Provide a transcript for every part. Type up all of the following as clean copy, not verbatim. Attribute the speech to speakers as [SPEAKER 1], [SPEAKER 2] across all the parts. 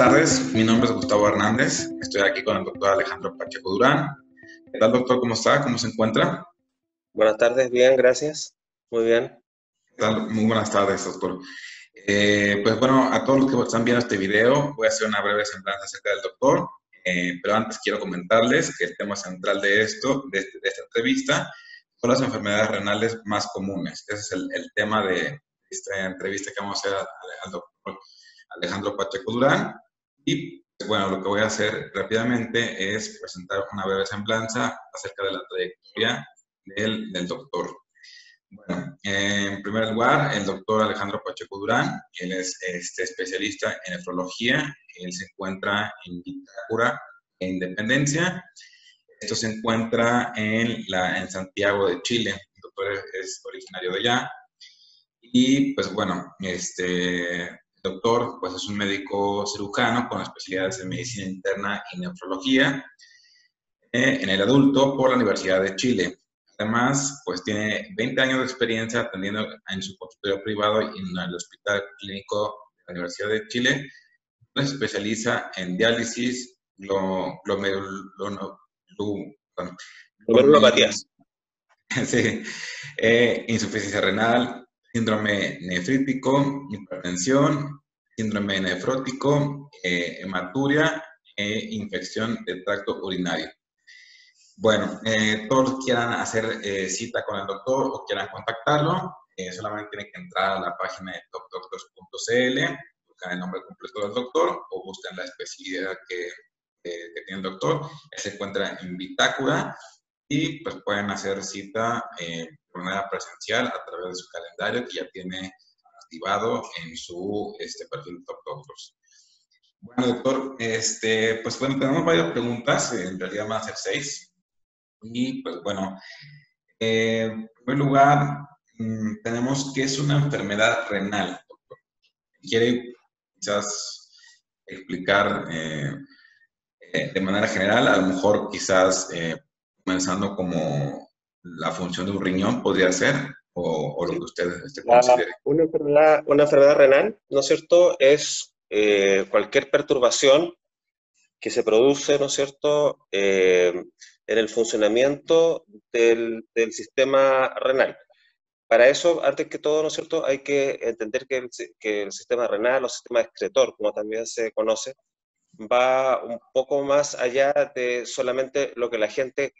[SPEAKER 1] tardes, mi nombre es Gustavo Hernández, estoy aquí con el doctor Alejandro Pacheco Durán. ¿Qué tal, doctor? ¿Cómo está? ¿Cómo se encuentra?
[SPEAKER 2] Buenas tardes, bien, gracias. Muy bien.
[SPEAKER 1] ¿Qué tal? Muy buenas tardes, doctor. Pues bueno, a todos los que están viendo este video, voy a hacer una breve semblanza acerca del doctor, pero antes quiero comentarles que el tema central de esta entrevista son las enfermedades renales más comunes. Ese es el tema de esta entrevista que vamos a hacer al doctor Alejandro Pacheco Durán. Y pues, bueno, lo que voy a hacer rápidamente es presentar una breve semblanza acerca de la trayectoria del doctor. Bueno, en primer lugar, el doctor Alejandro Pacheco Durán, él es especialista en nefrología, él se encuentra en Vitacura, en Independencia. Esto se encuentra en Santiago de Chile. El doctor es originario de allá. Y pues bueno, doctor pues es un médico cirujano con especialidades en medicina interna y nefrología en el adulto por la Universidad de Chile. Además, pues tiene 20 años de experiencia atendiendo en su consultorio privado y en el Hospital Clínico de la Universidad de Chile. Se especializa en diálisis,
[SPEAKER 2] Glomerulopatías.
[SPEAKER 1] sí, insuficiencia renal, síndrome nefrítico, hipertensión, síndrome nefrótico, hematuria e infección del tracto urinario. Bueno, todos los que quieran hacer cita con el doctor o quieran contactarlo, solamente tienen que entrar a la página de topdoctors.cl, buscar el nombre completo del doctor o buscan la especialidad que tiene el doctor. Él se encuentra en Vitacura y pues pueden hacer cita de manera presencial a través de su calendario que ya tiene activado en su perfil de Top Doctors. Bueno, doctor, pues bueno, tenemos varias preguntas, en realidad van a ser 6. Y pues bueno, en primer lugar, tenemos que es una enfermedad renal, doctor. ¿Quiere quizás explicar de manera general, a lo mejor quizás comenzando como la función de un riñón podría ser, o lo
[SPEAKER 2] Sí.
[SPEAKER 1] que usted considere?
[SPEAKER 2] Una enfermedad renal, ¿no es cierto?, es cualquier perturbación que se produce, ¿no es cierto?, en el funcionamiento del sistema renal. Para eso, antes que todo, ¿no es cierto?, hay que entender que el sistema renal o sistema excretor, como también se conoce, va un poco más allá de solamente lo que la gente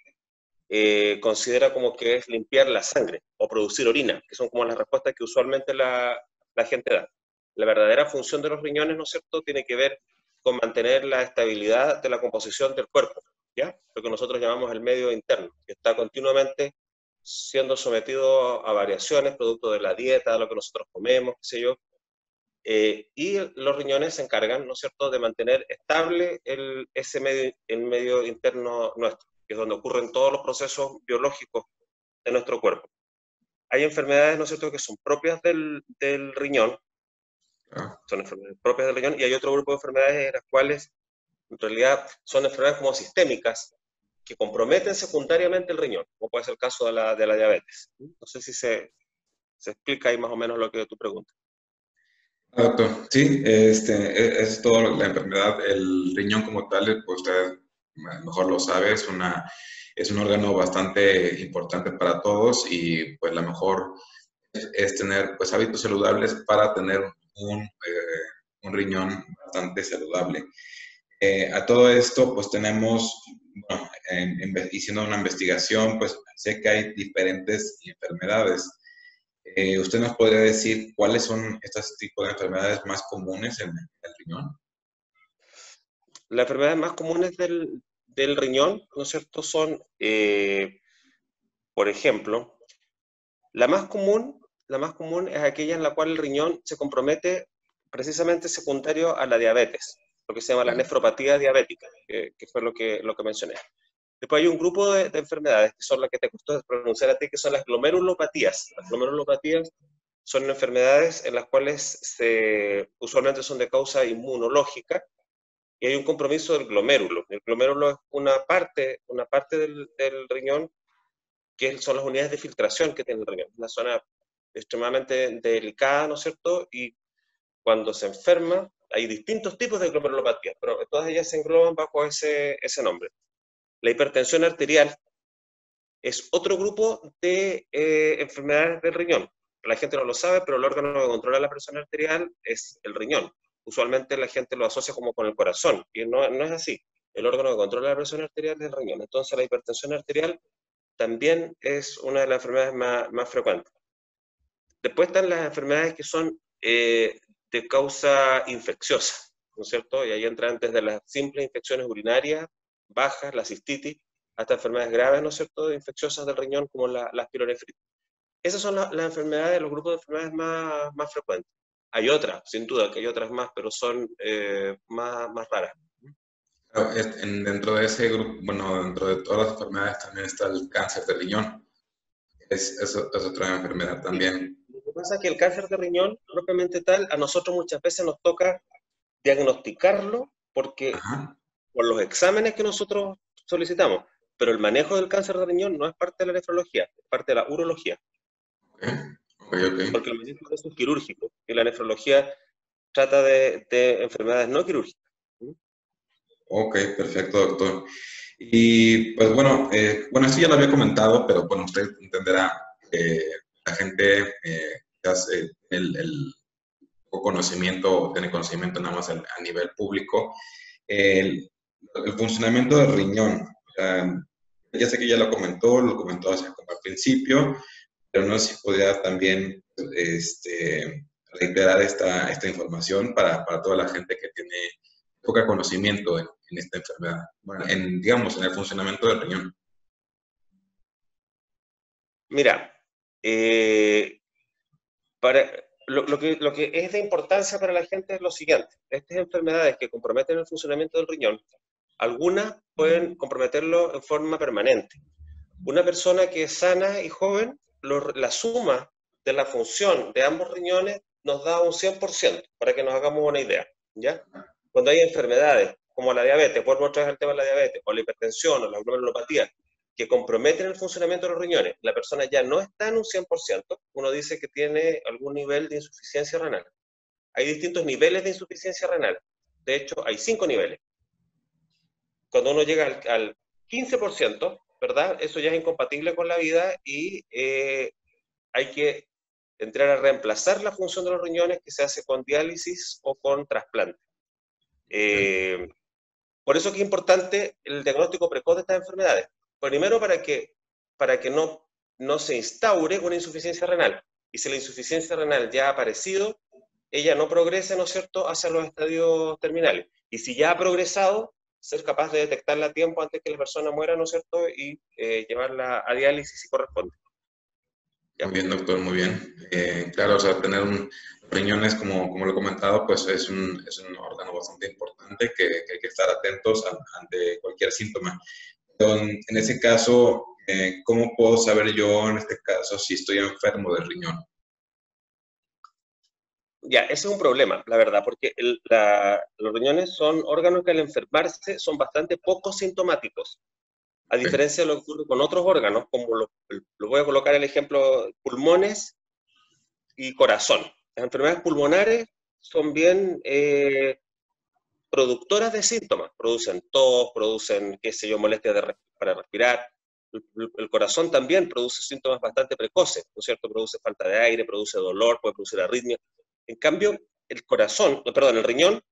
[SPEAKER 2] considera como que es limpiar la sangre o producir orina, que son como las respuestas que usualmente la gente da. La verdadera función de los riñones, ¿no es cierto?, tiene que ver con mantener la estabilidad de la composición del cuerpo, ¿ya? Lo que nosotros llamamos el medio interno, que está continuamente siendo sometido a variaciones, producto de la dieta, de lo que nosotros comemos, qué sé yo, y los riñones se encargan, ¿no es cierto?, de mantener estable el medio interno nuestro, que es donde ocurren todos los procesos biológicos de nuestro cuerpo. Hay enfermedades, ¿no es cierto?, que son propias del riñón, son enfermedades propias del riñón, y hay otro grupo de enfermedades en las cuales, en realidad, son enfermedades como sistémicas, que comprometen secundariamente el riñón, como puede ser el caso de la diabetes. No sé si se explica ahí más o menos lo que tú preguntas.
[SPEAKER 1] Doctor, sí, es todo la enfermedad, el riñón como tal, pues usted mejor lo sabe, es un órgano bastante importante para todos y pues la mejor es tener pues hábitos saludables para tener un riñón bastante saludable. A todo esto pues tenemos, bueno, haciendo una investigación, pues sé que hay diferentes enfermedades. ¿Usted nos podría decir cuáles son estos tipos de enfermedades más comunes en el riñón?
[SPEAKER 2] Las enfermedades más comunes del riñón, ¿no es cierto?, son, por ejemplo, la más común es aquella en la cual el riñón se compromete precisamente secundario a la diabetes, lo que se llama la nefropatía diabética, que fue lo que mencioné. Después hay un grupo de enfermedades, que son las que te costó pronunciar a ti, que son las glomerulopatías. Las glomerulopatías son enfermedades en las cuales usualmente son de causa inmunológica, y hay un compromiso del glomérulo. El glomérulo es una parte del riñón que son las unidades de filtración que tiene el riñón. Una zona extremadamente delicada, ¿no es cierto? Y cuando se enferma, Hay distintos tipos de glomerulopatías, pero todas ellas se engloban bajo ese nombre. La hipertensión arterial es otro grupo de enfermedades del riñón. La gente no lo sabe, pero el órgano que controla la presión arterial es el riñón. Usualmente la gente lo asocia como con el corazón, y no es así. El órgano que controla la presión arterial es el riñón. Entonces la hipertensión arterial también es una de las enfermedades más frecuentes. Después están las enfermedades que son de causa infecciosa, ¿no es cierto? Y ahí entran desde las simples infecciones urinarias, bajas, la cistitis, hasta enfermedades graves, ¿no es cierto?, infecciosas del riñón, como la espironefritis. Esas son las enfermedades, los grupos de enfermedades más frecuentes. Hay otras, sin duda que hay otras más, pero son más raras.
[SPEAKER 1] Claro, dentro de ese grupo, bueno, dentro de todas las enfermedades también está el cáncer de riñón. Es otra enfermedad también.
[SPEAKER 2] Lo que pasa es que el cáncer de riñón, propiamente tal, a nosotros muchas veces nos toca diagnosticarlo porque
[SPEAKER 1] Ajá.
[SPEAKER 2] por los exámenes que nosotros solicitamos, pero el manejo del cáncer de riñón no es parte de la nefrología, es parte de la urología.
[SPEAKER 1] Ok.
[SPEAKER 2] Porque el manejo de eso es quirúrgico, y la nefrología trata de enfermedades no quirúrgicas.
[SPEAKER 1] Ok, perfecto, doctor. Y pues bueno, eso ya lo había comentado, pero bueno, usted entenderá que la gente hace el conocimiento, tiene conocimiento nada más a nivel público, el, el funcionamiento del riñón. Ya sé que ya lo comentó hace como al principio, pero no sé si podría también reiterar esta información para toda la gente que tiene poco conocimiento en esta enfermedad, bueno, digamos, en el funcionamiento del riñón.
[SPEAKER 2] Mira, lo que es de importancia para la gente es lo siguiente. Estas enfermedades que comprometen el funcionamiento del riñón, algunas pueden comprometerlo en forma permanente. Una persona que es sana y joven, la suma de la función de ambos riñones nos da un 100%, para que nos hagamos una idea, ¿ya? Cuando hay enfermedades como la diabetes, vuelvo otra vez al tema de la diabetes, o la hipertensión, o la glomerulopatía, que comprometen el funcionamiento de los riñones, la persona ya no está en un 100%, uno dice que tiene algún nivel de insuficiencia renal. Hay distintos niveles de insuficiencia renal. De hecho, hay 5 niveles. Cuando uno llega al 15%, ¿verdad? Eso ya es incompatible con la vida y hay que entrar a reemplazar la función de los riñones, que se hace con diálisis o con trasplante. Por eso que es importante el diagnóstico precoz de estas enfermedades. Primero, para que no se instaure una insuficiencia renal. Y si la insuficiencia renal ya ha aparecido, ella no progrese, ¿no es cierto?, hacia los estadios terminales. Y si ya ha progresado, ser capaz de detectarla a tiempo antes que la persona muera, ¿no es cierto?, y llevarla a diálisis si corresponde. ¿Ya?
[SPEAKER 1] Muy bien, doctor, muy bien. Claro, o sea, tener riñones, como lo he comentado, pues es un órgano bastante importante que hay que estar atentos ante cualquier síntoma. Pero en ese caso, ¿cómo puedo saber yo, en este caso, si estoy enfermo del riñón?
[SPEAKER 2] Ya, ese es un problema, la verdad, porque los riñones son órganos que al enfermarse son bastante poco sintomáticos, a diferencia de lo que ocurre con otros órganos, como lo voy a colocar el ejemplo, pulmones y corazón. Las enfermedades pulmonares son bien productoras de síntomas, producen tos, producen, qué sé yo, molestias para respirar. El corazón también produce síntomas bastante precoces, ¿no es cierto? Produce falta de aire, produce dolor, puede producir arritmia. En cambio, el riñón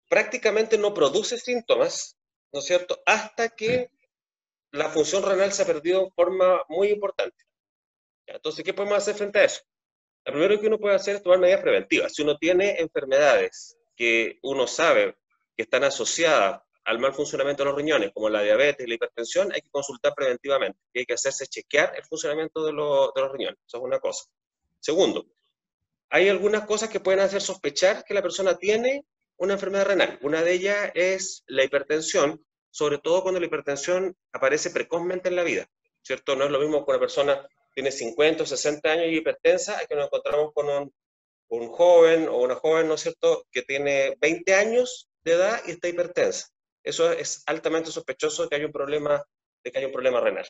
[SPEAKER 2] prácticamente no produce síntomas, ¿no es cierto?, hasta que la función renal se ha perdido de forma muy importante. Entonces, ¿qué podemos hacer frente a eso? Lo primero que uno puede hacer es tomar medidas preventivas. Si uno tiene enfermedades que uno sabe que están asociadas al mal funcionamiento de los riñones, como la diabetes y la hipertensión, hay que consultar preventivamente. Y hay que hacerse chequear el funcionamiento de los riñones. Eso es una cosa. Segundo, hay algunas cosas que pueden hacer sospechar que la persona tiene una enfermedad renal. Una de ellas es la hipertensión, sobre todo cuando la hipertensión aparece precozmente en la vida, ¿cierto? No es lo mismo que una persona tiene 50 o 60 años y hipertensa, a que nos encontramos con un joven o una joven, ¿no es cierto?, que tiene 20 años de edad y está hipertensa. Eso es altamente sospechoso de que hay un problema renal.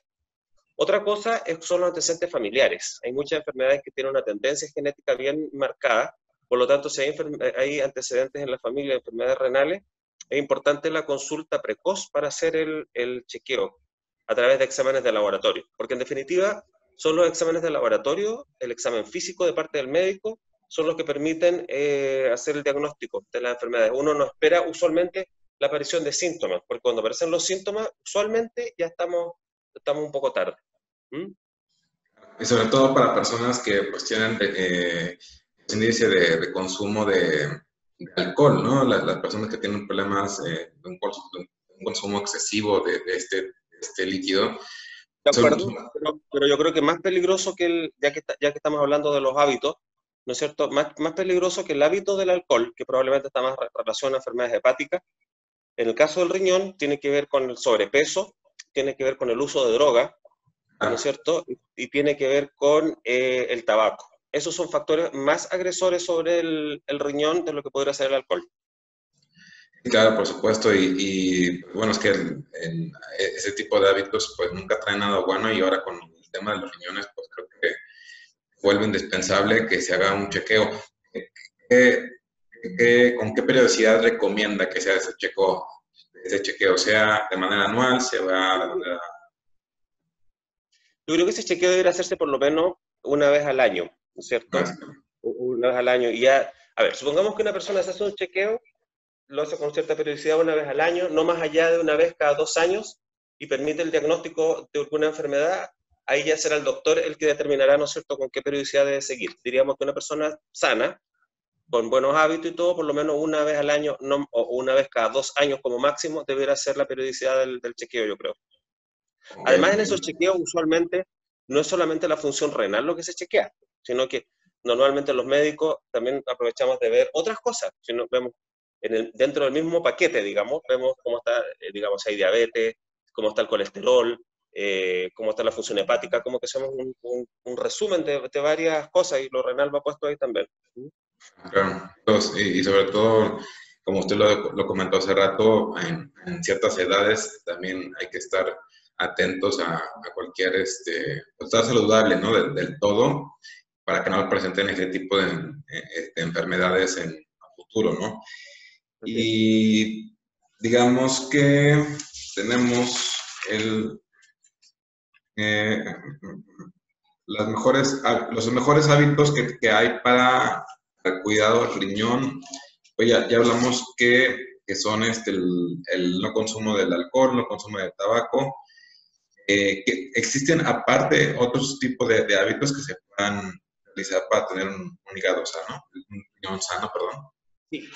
[SPEAKER 2] Otra cosa son los antecedentes familiares. Hay muchas enfermedades que tienen una tendencia genética bien marcada, Por lo tanto, si hay antecedentes en la familia de enfermedades renales, es importante la consulta precoz para hacer el chequeo a través de exámenes de laboratorio, porque en definitiva son los exámenes de laboratorio, el examen físico de parte del médico, son los que permiten hacer el diagnóstico de las enfermedades. Uno no espera usualmente la aparición de síntomas, porque cuando aparecen los síntomas, usualmente ya estamos un poco tarde. ¿Mm?
[SPEAKER 1] Y sobre todo para personas que pues tienen índice de consumo de alcohol, ¿no? Las personas que tienen problemas de un consumo excesivo de este líquido.
[SPEAKER 2] De acuerdo, pero yo creo que más peligroso que ya que estamos hablando de los hábitos, ¿no es cierto? Más peligroso que el hábito del alcohol, que probablemente está más relacionado a enfermedades hepáticas. En el caso del riñón, tiene que ver con el sobrepeso, tiene que ver con el uso de droga, ¿no es cierto? Y tiene que ver con el tabaco. Esos son factores más agresores sobre el riñón de lo que podría ser el alcohol.
[SPEAKER 1] Claro, por supuesto, y bueno, es que ese tipo de hábitos pues nunca trae nada bueno y ahora con el tema de los riñones pues creo que vuelve indispensable que se haga un chequeo. ¿Con qué periodicidad recomienda que sea ese chequeo? ¿Sea de manera anual, se va de manera...
[SPEAKER 2] Yo creo que ese chequeo debería hacerse por lo menos una vez al año, ¿no es cierto? Una vez al año. Y ya, a ver, supongamos que una persona se hace un chequeo, lo hace con cierta periodicidad una vez al año, no más allá de una vez cada 2 años, y permite el diagnóstico de alguna enfermedad, ahí ya será el doctor el que determinará, ¿no es cierto?, con qué periodicidad debe seguir. Diríamos que una persona sana, con buenos hábitos y todo, por lo menos una vez al año, no, o una vez cada 2 años como máximo, deberá ser la periodicidad del chequeo, yo creo. Además, en esos chequeos usualmente no es solamente la función renal lo que se chequea, sino que normalmente los médicos también aprovechamos de ver otras cosas. Si no, vemos dentro del mismo paquete, digamos, vemos cómo está, digamos, si hay diabetes, cómo está el colesterol, cómo está la función hepática, como que hacemos un resumen de varias cosas y lo renal va puesto ahí también.
[SPEAKER 1] Claro, y sobre todo, como usted lo comentó hace rato, en ciertas edades también hay que estar atentos a cualquier, pues, estar saludable, ¿no? Del todo, para que no presenten ese tipo de enfermedades en a futuro, ¿no? Y digamos que tenemos eh, los mejores hábitos que hay para el cuidado del riñón. Pues ya hablamos que son el no consumo del alcohol, no consumo del tabaco. Que existen aparte otros tipos de hábitos que se puedan realizar para tener un hígado sano, un riñón sano, perdón.
[SPEAKER 2] Sí.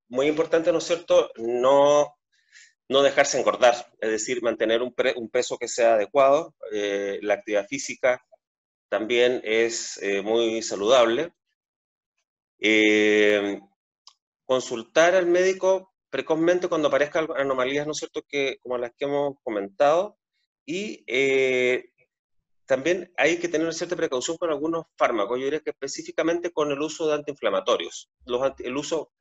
[SPEAKER 2] Muy importante, ¿no es cierto?, no dejarse engordar, es decir, mantener un peso que sea adecuado. La actividad física también es muy saludable. Consultar al médico precozmente cuando aparezcan anomalías, ¿no es cierto?, como las que hemos comentado. Y también hay que tener cierta precaución con algunos fármacos. Yo diría que específicamente con el uso de antiinflamatorios. El uso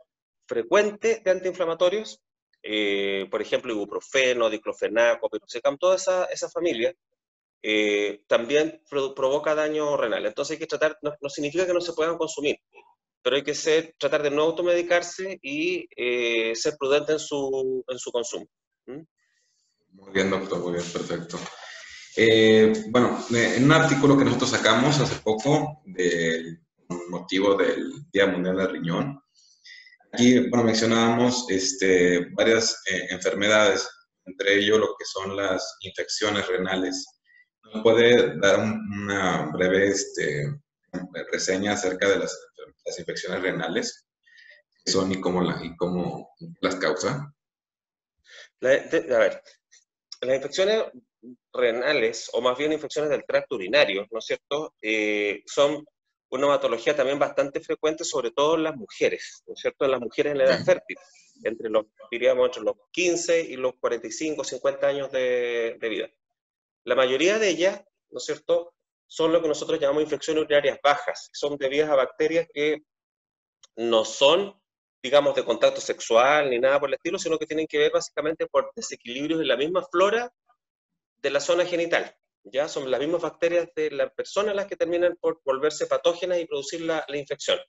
[SPEAKER 2] frecuente de antiinflamatorios, por ejemplo, ibuprofeno, diclofenaco, piroxicam, toda esa familia, también provoca daño renal. Entonces hay que tratar, no significa que no se puedan consumir, pero hay que tratar de no automedicarse y ser prudente en su consumo. ¿Mm?
[SPEAKER 1] Muy bien, doctor, muy bien, perfecto. Bueno, en un artículo que nosotros sacamos hace poco, con motivo del Día Mundial del Riñón, aquí, bueno, mencionábamos varias enfermedades, entre ellos lo que son las infecciones renales. ¿Nos puede dar una breve reseña acerca de las infecciones renales? ¿Qué son y cómo las causa?
[SPEAKER 2] A ver, las infecciones renales, o más bien infecciones del tracto urinario, ¿no es cierto?, son una patología también bastante frecuente, sobre todo en las mujeres, ¿no es cierto?, en las mujeres en la edad fértil, diríamos, entre los 15 y los 45, 50 años de vida. La mayoría de ellas, ¿no es cierto?, son lo que nosotros llamamos infecciones urinarias bajas, son debidas a bacterias que no son, digamos, de contacto sexual ni nada por el estilo, sino que tienen que ver básicamente por desequilibrios en la misma flora de la zona genital. Ya son las mismas bacterias de la persona las que terminan por volverse patógenas y producir la infección.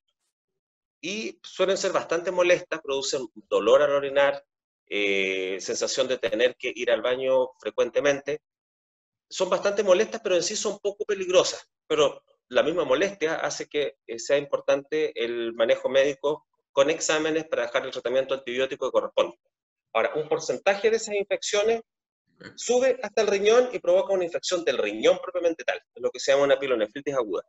[SPEAKER 2] y suelen ser bastante molestas, producen dolor al orinar, sensación de tener que ir al baño frecuentemente. Son bastante molestas, pero en sí son poco peligrosas. Pero la misma molestia hace que sea importante el manejo médico con exámenes para dejar el tratamiento antibiótico que corresponde. Ahora, un porcentaje de esas infecciones sube hasta el riñón y provoca una infección del riñón propiamente tal, lo que se llama una pilonefritis aguda.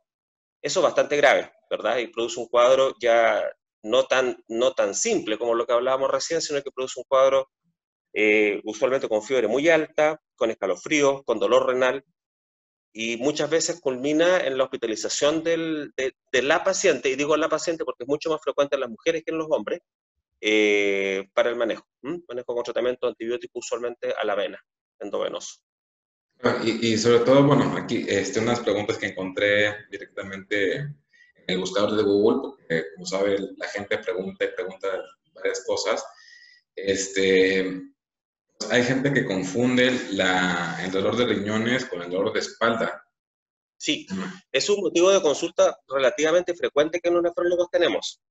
[SPEAKER 2] Eso es bastante grave, ¿verdad? Y produce un cuadro ya no tan simple como lo que hablábamos recién, sino que produce un cuadro usualmente con fiebre muy alta, con escalofríos, con dolor renal, y muchas veces culmina en la hospitalización de la paciente, y digo la paciente porque es mucho más frecuente en las mujeres que en los hombres, para el manejo. Manejo con tratamiento antibiótico usualmente a la vena, endovenoso.
[SPEAKER 1] Y sobre todo, bueno, aquí unas preguntas que encontré directamente en el buscador de Google, porque como sabe, la gente pregunta y pregunta varias cosas. Hay gente que confunde el dolor de riñones con el dolor de espalda.
[SPEAKER 2] Sí, es un motivo de consulta relativamente frecuente que los nefrólogos tenemos,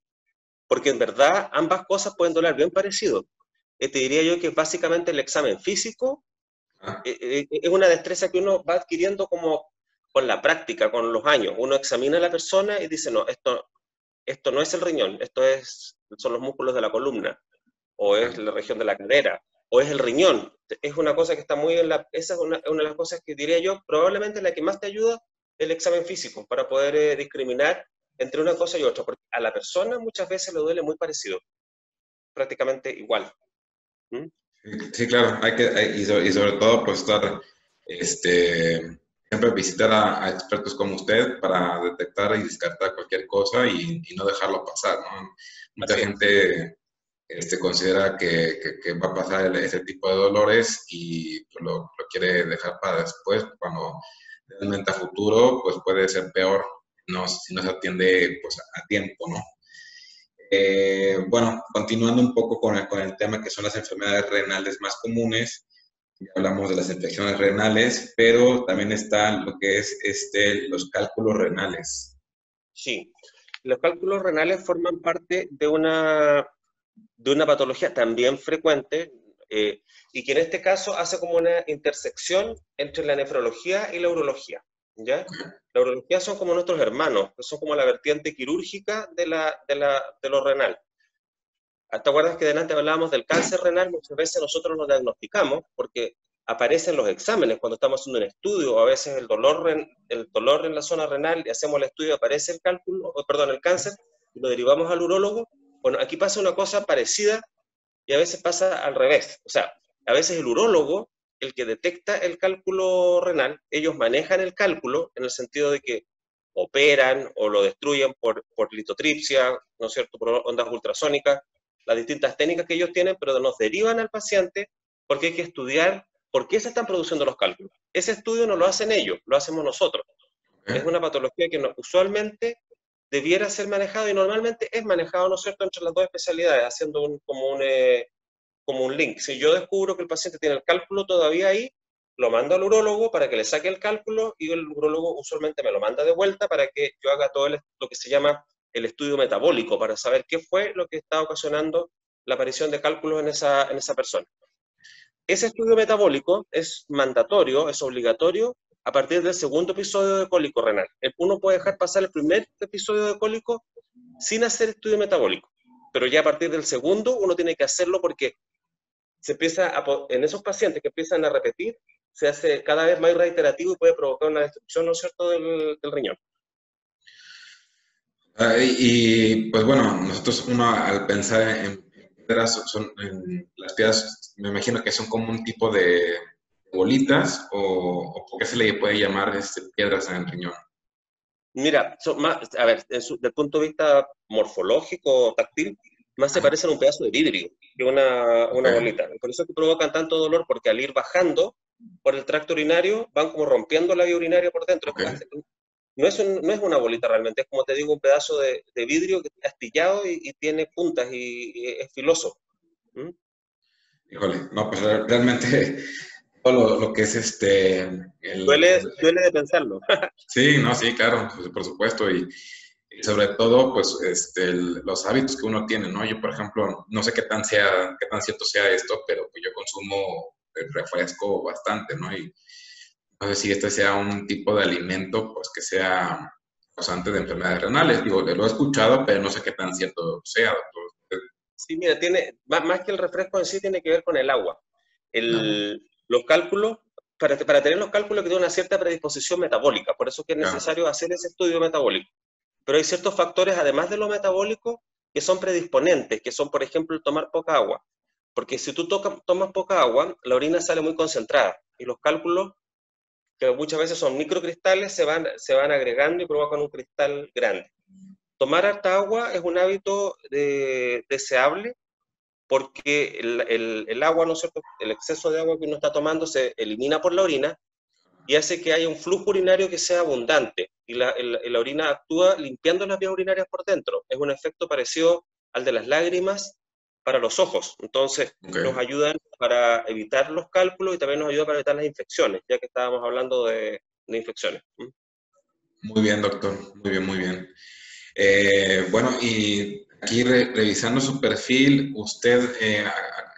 [SPEAKER 2] porque en verdad ambas cosas pueden doler bien parecido. Te diría yo que básicamente el examen físico es una destreza que uno va adquiriendo como con la práctica, con los años. Uno examina a la persona y dice, no, esto no es el riñón, son los músculos de la columna, o es la región de la cadera, o es el riñón. Es una cosa que está muy esa es una de las cosas que diría yo, probablemente la que más te ayuda el examen físico, para poder discriminar entre una cosa y otra, porque a la persona muchas veces le duele muy parecido, prácticamente igual. ¿Mm?
[SPEAKER 1] Sí, claro, y sobre todo, pues estar, siempre visitar a expertos como usted para detectar y descartar cualquier cosa y no dejarlo pasar, ¿no? Mucha
[SPEAKER 2] Así es.
[SPEAKER 1] gente considera que va a pasar ese tipo de dolores y pues, lo quiere dejar para después, cuando realmente a futuro pues puede ser peor si no se atiende pues a tiempo, ¿no? Bueno, continuando un poco con el tema que son las enfermedades renales más comunes, ya hablamos de las infecciones renales, pero también está lo que es los cálculos renales.
[SPEAKER 2] Sí, los cálculos renales forman parte de una patología también frecuente, y que en este caso hace como una intersección entre la nefrología y la urología, ¿ya? La urología son como nuestros hermanos, son como la vertiente quirúrgica de lo renal. ¿Te acuerdas que delante hablábamos del cáncer renal? Muchas veces nosotros lo diagnosticamos porque aparecen los exámenes cuando estamos haciendo un estudio, o a veces el dolor en la zona renal, y hacemos el estudio, aparece el cáncer, y lo derivamos al urólogo. Bueno, aquí pasa una cosa parecida y a veces pasa al revés. O sea, a veces el urólogo, el que detecta el cálculo renal, ellos manejan el cálculo en el sentido de que operan o lo destruyen por litotripsia, ¿no es cierto?, por ondas ultrasónicas, las distintas técnicas que ellos tienen, pero nos derivan al paciente porque hay que estudiar por qué se están produciendo los cálculos. Ese estudio no lo hacen ellos, lo hacemos nosotros. Es una patología que usualmente debiera ser manejado y normalmente es manejado, ¿no es cierto?, entre las dos especialidades, haciendo como un link. Si yo descubro que el paciente tiene el cálculo todavía ahí, lo mando al urólogo para que le saque el cálculo, y el urólogo usualmente me lo manda de vuelta para que yo haga todo lo que se llama el estudio metabólico, para saber qué fue lo que está ocasionando la aparición de cálculos en esa persona. Ese estudio metabólico es mandatorio, es obligatorio a partir del segundo episodio de cólico renal. Uno puede dejar pasar el primer episodio de cólico sin hacer estudio metabólico, pero ya a partir del segundo uno tiene que hacerlo, porque en esos pacientes que empiezan a repetir, se hace cada vez más reiterativo y puede provocar una destrucción, ¿no es cierto?, del riñón.
[SPEAKER 1] Y pues bueno, nosotros al pensar en piedras, las piedras me imagino que son como un tipo de bolitas, o ¿por qué se le puede llamar piedras en el riñón?
[SPEAKER 2] Mira, a ver, desde el punto de vista morfológico, táctil, más se parecen a un pedazo de vidrio que una bolita. Por eso es que provocan tanto dolor, porque al ir bajando por el tracto urinario van como rompiendo la vía urinaria por dentro. No es una bolita realmente, es, como te digo, un pedazo de vidrio astillado y tiene puntas y es filoso. ¿Mm?
[SPEAKER 1] Híjole, no, pues realmente todo lo que es
[SPEAKER 2] Duele de pensarlo.
[SPEAKER 1] Sí, no, sí, claro, pues, por supuesto. Y y sobre todo, pues, los hábitos que uno tiene, ¿no? Yo, por ejemplo, no sé qué tan cierto sea esto, pero pues yo consumo refresco bastante, ¿no? Y no sé si este sea un tipo de alimento, pues, que sea causante de enfermedades renales. Digo, lo he escuchado, pero no sé qué tan cierto sea, doctor.
[SPEAKER 2] Sí, mira, tiene, más que el refresco en sí, tiene que ver con el agua.
[SPEAKER 1] No,
[SPEAKER 2] Los cálculos, para tener los cálculos que tiene una cierta predisposición metabólica, por eso es que es
[SPEAKER 1] claro,
[SPEAKER 2] necesario hacer ese estudio metabólico. Pero hay ciertos factores, además de lo metabólico, que son predisponentes, que son, por ejemplo, el tomar poca agua. Porque si tú tomas poca agua, la orina sale muy concentrada y los cálculos, que muchas veces son microcristales, se van agregando y provocan un cristal grande. Tomar harta agua es un hábito deseable porque el agua, ¿no es cierto? El exceso de agua que uno está tomando se elimina por la orina y hace que haya un flujo urinario que sea abundante. Y la orina actúa limpiando las vías urinarias por dentro. Es un efecto parecido al de las lágrimas para los ojos. Entonces,
[SPEAKER 1] ok.
[SPEAKER 2] nos ayudan para evitar los cálculos y también nos ayuda para evitar las infecciones, ya que estábamos hablando de infecciones.
[SPEAKER 1] Muy bien, doctor, muy bien, muy bien. Bueno, y aquí revisando su perfil, usted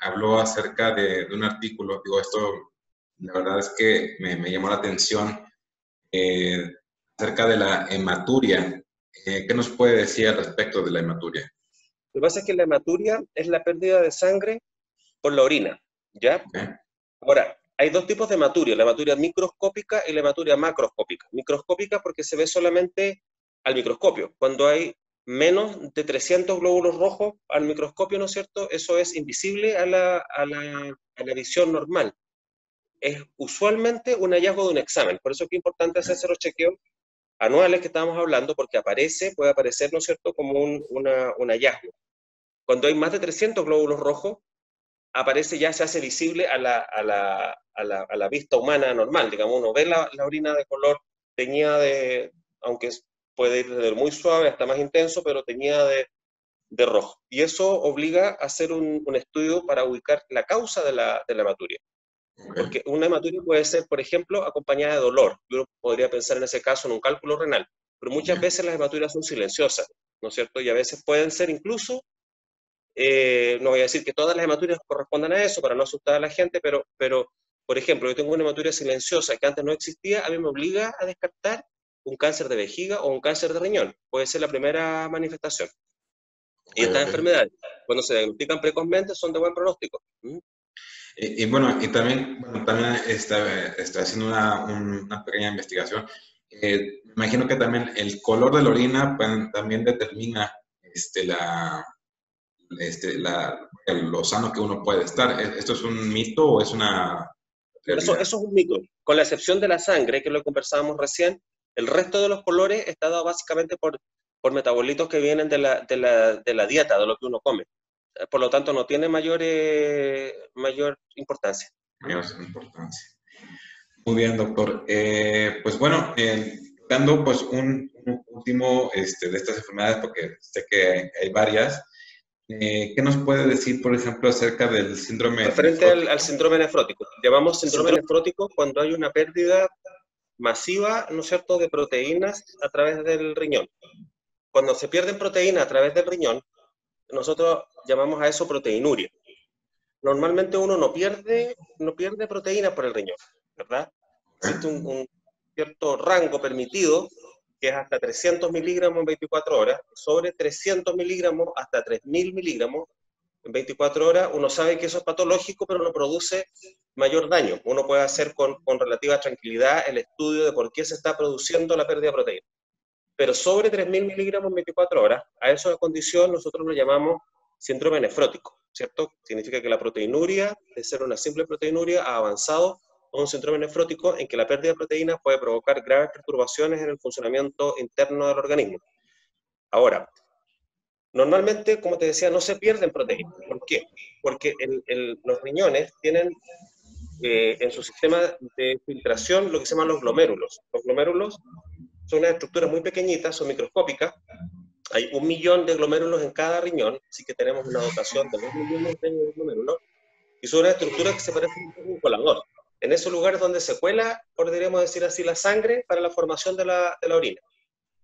[SPEAKER 1] habló acerca de un artículo, digo, esto la verdad es que me llamó la atención, eh, acerca de la hematuria. ¿Qué nos puede decir al respecto de la hematuria?
[SPEAKER 2] Lo que pasa es que la hematuria es la pérdida de sangre por la orina, ¿ya?
[SPEAKER 1] ¿Ok?
[SPEAKER 2] Ahora, hay dos tipos de hematuria, la hematuria microscópica y la hematuria macroscópica. Microscópica porque se ve solamente al microscopio. Cuando hay menos de 300 glóbulos rojos al microscopio, ¿no es cierto? Eso es invisible a la visión normal. Es usualmente un hallazgo de un examen. Por eso es que es importante hacerse los chequeos anuales que estábamos hablando, porque puede aparecer, ¿no es cierto?, como un hallazgo. Cuando hay más de 300 glóbulos rojos, aparece ya, se hace visible a la vista humana normal. Digamos, uno ve la orina de color teñida aunque puede ir desde muy suave hasta más intenso, pero teñida de rojo. Y eso obliga a hacer un estudio para ubicar la causa de la hematuria.
[SPEAKER 1] Ok.
[SPEAKER 2] Porque una hematuria puede ser, por ejemplo, acompañada de dolor. Uno podría pensar en ese caso en un cálculo renal. Pero muchas
[SPEAKER 1] Bien.
[SPEAKER 2] veces las hematurias son silenciosas, ¿no es cierto? Y a veces pueden ser incluso no voy a decir que todas las hematuриas correspondan a eso para no asustar a la gente, pero por ejemplo, yo tengo una hematuria silenciosa que antes no existía, a mí me obliga a descartar un cáncer de vejiga o un cáncer de riñón. Puede ser la primera manifestación.
[SPEAKER 1] Ok,
[SPEAKER 2] Y estas
[SPEAKER 1] ok.
[SPEAKER 2] enfermedades, cuando se diagnostican precozmente, son de buen pronóstico. ¿Mm?
[SPEAKER 1] Y bueno, y también, bueno, también está haciendo una pequeña investigación. Me imagino que también el color de la orina pues, también determina lo sano que uno puede estar. ¿Esto es un mito o es una
[SPEAKER 2] Eso
[SPEAKER 1] realidad?
[SPEAKER 2] es un mito. Con la excepción de la sangre, que es lo que conversábamos recién, el resto de los colores está dado básicamente por metabolitos que vienen de la dieta, de lo que uno come. Por lo tanto, no tiene mayor importancia. ¿Mm?
[SPEAKER 1] Mayor importancia. Muy bien, doctor. Pues bueno, dando pues un último de estas enfermedades, porque sé que hay varias, ¿qué nos puede decir, por ejemplo, acerca del síndrome
[SPEAKER 2] Referente al
[SPEAKER 1] nefrótico?
[SPEAKER 2] síndrome nefrótico. Llamamos síndrome nefrótico cuando hay una pérdida masiva, ¿no es cierto?, de proteínas a través del riñón. Cuando se pierden proteínas a través del riñón, nosotros llamamos a eso proteinuria. Normalmente uno no pierde proteínas por el riñón, ¿verdad? Existe
[SPEAKER 1] ¿Eh?
[SPEAKER 2] un cierto rango permitido, que es hasta 300 miligramos en 24 horas, sobre 300 miligramos hasta 3000 miligramos en 24 horas, uno sabe que eso es patológico, pero no produce mayor daño. Uno puede hacer con relativa tranquilidad el estudio de por qué se está produciendo la pérdida de proteína. Pero sobre 3000 miligramos en 24 horas, a esa condición nosotros lo llamamos síndrome nefrótico, ¿cierto? Significa que la proteinuria, de ser una simple proteinuria, ha avanzado a un síndrome nefrótico en que la pérdida de proteínas puede provocar graves perturbaciones en el funcionamiento interno del organismo. Ahora, normalmente, como te decía, no se pierden proteínas. ¿Por qué? Porque los riñones tienen en su sistema de filtración lo que se llaman los glomérulos. Los glomérulos son unas estructuras muy pequeñitas, son microscópicas. Hay 1 millón de glomérulos en cada riñón, así que tenemos una dotación de 2 millones de glomérulos, y son unas estructuras que se parecen a un colador. En esos lugares donde se cuela, podríamos decir así, la sangre para la formación de la orina.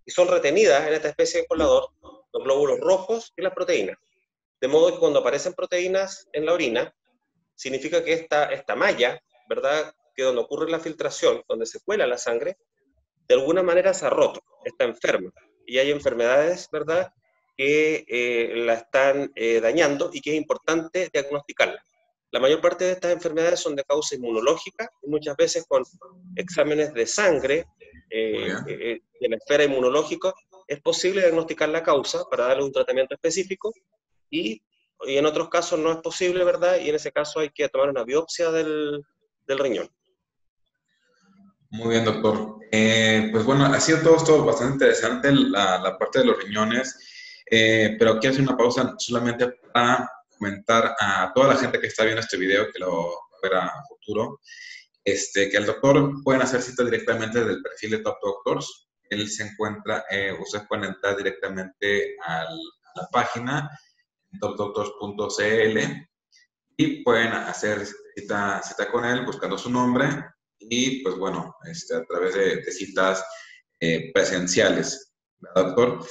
[SPEAKER 2] y son retenidas en esta especie de colador los glóbulos rojos y las proteínas. De modo que cuando aparecen proteínas en la orina, significa que esta malla, ¿verdad?, que donde ocurre la filtración, donde se cuela la sangre, de alguna manera se ha roto, está enferma. Y hay enfermedades, ¿verdad?, que la están dañando y que es importante diagnosticarla. La mayor parte de estas enfermedades son de causa inmunológica y muchas veces con exámenes de sangre
[SPEAKER 1] Muy bien.
[SPEAKER 2] de la esfera inmunológica es posible diagnosticar la causa para darle un tratamiento específico y, y en otros casos no es posible, ¿verdad? Y en ese caso hay que tomar una biopsia del riñón.
[SPEAKER 1] Muy bien, doctor. Pues bueno, ha sido todo esto bastante interesante, la parte de los riñones, pero quiero hacer una pausa solamente para comentar a toda la gente que está viendo este video, que lo va a ver a futuro, que el doctor pueden hacer cita directamente desde el perfil de Top Doctors. Él se encuentra, ustedes pueden entrar directamente a la página topdoctors.cl y pueden hacer cita con él buscando su nombre y pues bueno, a través de citas presenciales, ¿verdad, doctor?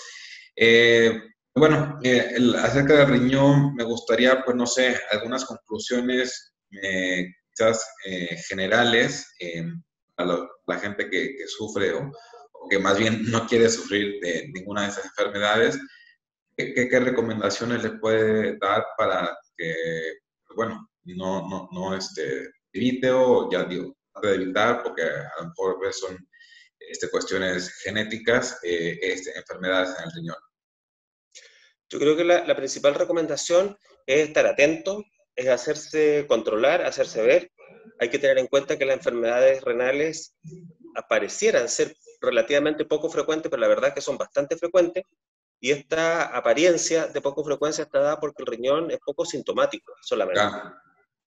[SPEAKER 1] Bueno, acerca del riñón, me gustaría, pues no sé, algunas conclusiones quizás generales a la gente que sufre o que más bien no quiere sufrir de ninguna de esas enfermedades. ¿Qué recomendaciones le puede dar para que, pues, bueno, no evite o ya digo, trate de evitar, porque a lo mejor pues, son cuestiones genéticas, enfermedades en el riñón?
[SPEAKER 2] Yo creo que la principal recomendación es estar atento, es hacerse controlar, hacerse ver. Hay que tener en cuenta que las enfermedades renales aparecieran ser relativamente poco frecuentes, pero la verdad es que son bastante frecuentes, y esta apariencia de poco frecuencia está dada porque el riñón es poco sintomático solamente.
[SPEAKER 1] Claro.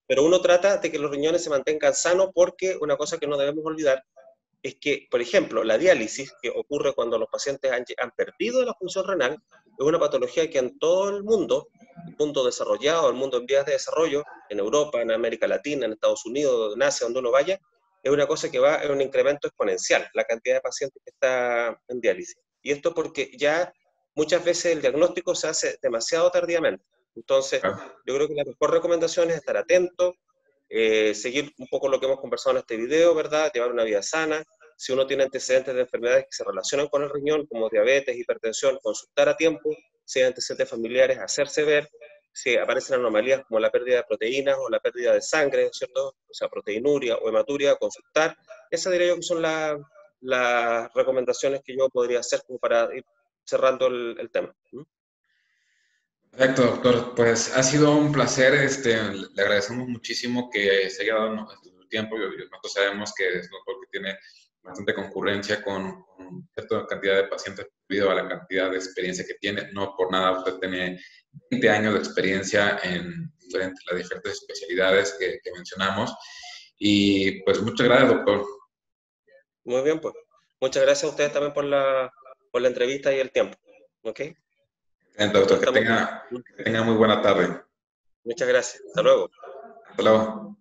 [SPEAKER 2] Pero uno trata de que los riñones se mantengan sanos porque una cosa que no debemos olvidar es que, por ejemplo, la diálisis, que ocurre cuando los pacientes han perdido la función renal, es una patología que en todo el mundo desarrollado, el mundo en vías de desarrollo, en Europa, en América Latina, en Estados Unidos, en Asia, donde uno vaya, es una cosa que va en un incremento exponencial, la cantidad de pacientes que está en diálisis. Y esto porque ya muchas veces el diagnóstico se hace demasiado tardíamente. Entonces,
[SPEAKER 1] Claro.
[SPEAKER 2] yo creo que la mejor recomendación es estar atento, seguir un poco lo que hemos conversado en este video, ¿verdad? Llevar una vida sana. Si uno tiene antecedentes de enfermedades que se relacionan con el riñón, como diabetes, hipertensión, consultar a tiempo. Si hay antecedentes familiares, hacerse ver. Si aparecen anomalías como la pérdida de proteínas o la pérdida de sangre, ¿cierto? O sea, proteinuria o hematuria, consultar. Esas diría yo que son las recomendaciones que yo podría hacer como para ir cerrando el tema. ¿Mm?
[SPEAKER 1] Perfecto, doctor. Pues ha sido un placer. Le agradecemos muchísimo que se haya dado su tiempo. Nosotros sabemos que es un doctor que tiene bastante concurrencia con cierta cantidad de pacientes debido a la cantidad de experiencia que tiene. No por nada, usted tiene 20 años de experiencia en las diferentes especialidades que mencionamos. Y pues muchas gracias, doctor.
[SPEAKER 2] Muy bien, pues. Muchas gracias a ustedes también por la entrevista y el tiempo. ¿Ok?
[SPEAKER 1] Doctor,
[SPEAKER 2] Nos estamos viendo.
[SPEAKER 1] que tenga muy buena tarde.
[SPEAKER 2] Muchas gracias. Hasta luego.
[SPEAKER 1] Hasta luego.